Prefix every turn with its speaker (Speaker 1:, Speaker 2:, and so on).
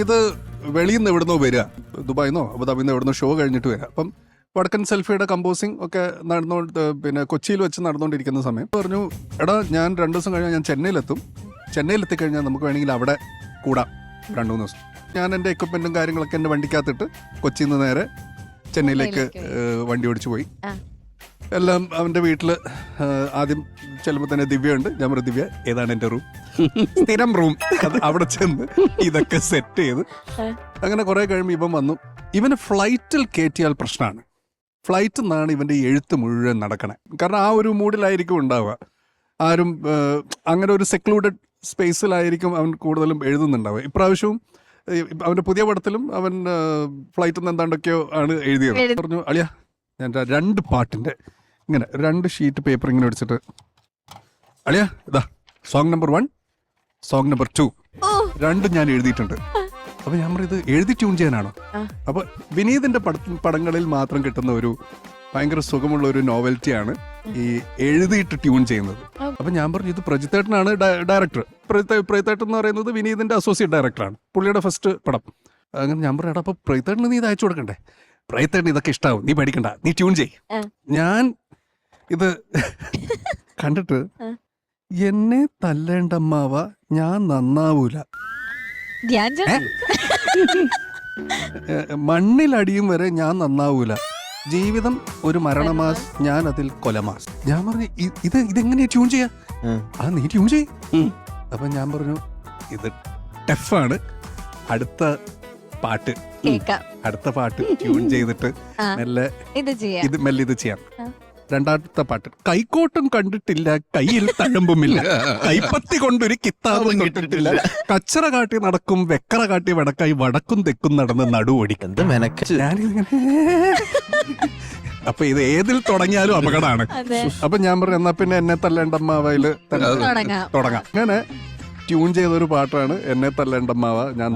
Speaker 1: ഇത് വെളിയിൽ നിന്ന് എവിടുന്നോ വരിക, ദുബായിന്നോ അബുദാബിന്നോ എവിടുന്നോ ഷോ കഴിഞ്ഞിട്ട് വരിക. അപ്പം വടക്കൻ സെൽഫിയുടെ കമ്പോസിങ് ഒക്കെ പിന്നെ കൊച്ചിയിൽ വെച്ച് നടന്നുകൊണ്ടിരിക്കുന്ന സമയം പറഞ്ഞു, എടാ ഞാൻ 2 ദിവസം കഴിഞ്ഞാൽ ഞാൻ ചെന്നൈയിലെത്തിക്കഴിഞ്ഞാൽ നമുക്ക് വേണമെങ്കിൽ അവിടെ കൂടാം 2-3 ദിവസം. ഞാൻ എൻ്റെ എക്യുപ്മെൻറ്റും കാര്യങ്ങളൊക്കെ എൻ്റെ വണ്ടിക്കകത്തിട്ട് കൊച്ചിയിൽ നിന്ന് നേരെ ചെന്നൈയിലേക്ക് വണ്ടി ഓടിച്ചു പോയി. എല്ലാം അവൻ്റെ വീട്ടിൽ ആദ്യം ചെല്ലുമ്പോൾ തന്നെ ദിവ്യ ഉണ്ട്. ഞാൻ പറഞ്ഞു, ദിവ്യ ഏതാണ് എൻ്റെ റൂം, സ്ഥിരം റൂം. അത് അവിടെ ചെന്ന് ഇതൊക്കെ സെറ്റ് ചെയ്ത് അങ്ങനെ കുറെ കഴിയുമ്പോൾ ഇവൻ വന്നു. ഇവന് ഫ്ലൈറ്റിൽ കയറ്റിയാൽ പ്രശ്നമാണ്. ഫ്ലൈറ്റിൽ നിന്നാണ് ഇവൻ്റെ എഴുത്ത് മുഴുവൻ നടക്കണേ. കാരണം ആ ഒരു മൂഡിലായിരിക്കും ഉണ്ടാവുക. ആരും അങ്ങനെ ഒരു സെക്ലൂഡഡ് സ്പേസിലായിരിക്കും അവൻ കൂടുതലും എഴുതുന്നുണ്ടാവുക. ഇപ്രാവശ്യവും അവൻ്റെ പുതിയ പടത്തിലും അവൻ ഫ്ലൈറ്റിൽ നിന്ന് എന്താണ്ടൊക്കെയോ ആണ് എഴുതിയത്. പറഞ്ഞു, അളിയ ഞാൻ 2 പാട്ടിൻ്റെ ഇങ്ങനെ 2 ഷീറ്റ് പേപ്പർ ഇങ്ങനെ അടിച്ചിട്ട്, അളിയ ഇതാ സോങ് നമ്പർ 1, സോങ് നമ്പർ 2 2 ഞാൻ എഴുതിയിട്ടുണ്ട്. അപ്പൊ ഞാൻ പറയും, ഇത് എഴുതി ട്യൂൺ ചെയ്യാനാണോ? അപ്പൊ വിനീതിന്റെ പടങ്ങളിൽ മാത്രം കിട്ടുന്ന ഒരു ഭയങ്കര സുഖമുള്ള ഒരു നോവൽറ്റിയാണ് ഈ എഴുതിയിട്ട് ട്യൂൺ ചെയ്യുന്നത്. അപ്പൊ ഞാൻ പറഞ്ഞു, ഇത് പ്രജിത്തേട്ടനാണ് ഡയറക്ടർ. പ്രജിത്തേട്ടൻ എന്ന് പറയുന്നത് വിനീതിന്റെ അസോസിയേറ്റ് ഡയറക്ടറാണ്, പുള്ളിയുടെ ഫസ്റ്റ് പടം. അങ്ങനെ ഞാൻ പറയാം, അപ്പൊ പ്രജിത്തേട്ടന് നീ ഇത് അയച്ചു കൊടുക്കണ്ടേ? പ്രജിത്തേട്ടന് ഇതൊക്കെ ഇഷ്ടാവും, നീ പേടിക്കണ്ട, നീ ട്യൂൺ ചെയ്യ്. ഞാൻ ഇത് കണ്ടിട്ട്, എന്നെ തല്ലേണ്ടമ്മാവ, ഞാൻ നന്നാവൂല, മണ്ണിലടിയും വരെ ഞാൻ നന്നാവൂല, ജീവിതം ഒരു മരണമാസ്, ഞാൻ അതിൽ കൊലമാസ്. ഞാൻ പറഞ്ഞു, ഇതെങ്ങനെയാ ട്യൂൺ ചെയ്യാ? അത് നീ ട്യൂൺ ചെയ്. അപ്പൊ ഞാൻ പറഞ്ഞു, ഇത് ടഫാണ്, അടുത്ത പാട്ട് ട്യൂൺ ചെയ്തിട്ട് മെല്ലെ ഇത് ചെയ്യാം. 2ാമത്തെ പാട്ട്, കൈക്കോട്ടും കണ്ടിട്ടില്ല, കയ്യിൽ തഴമ്പുമില്ല, കൈപ്പത്തി കൊണ്ടൊരു കിത്താബും തൊട്ടിട്ടില്ല, കച്ചറ കാട്ടി നടക്കും, വെക്കറ കാട്ടി വടക്കായി, വടക്കും തെക്കും നടന്ന് നടുവൊടിക്കും. ഞാനിങ്ങനെ അപ്പൊ ഇത് ഏതിൽ തുടങ്ങിയാലും അപകടമാണ്. അപ്പൊ ഞാൻ പറഞ്ഞു, എന്നാ പിന്നെ എന്നെ തല്ലേണ്ടമ്മാവയില് തുടങ്ങാം. അങ്ങനെ ട്യൂൺ ചെയ്തൊരു പാട്ടാണ് എന്നെ തല്ലേണ്ടമ്മാവ, ഞാൻ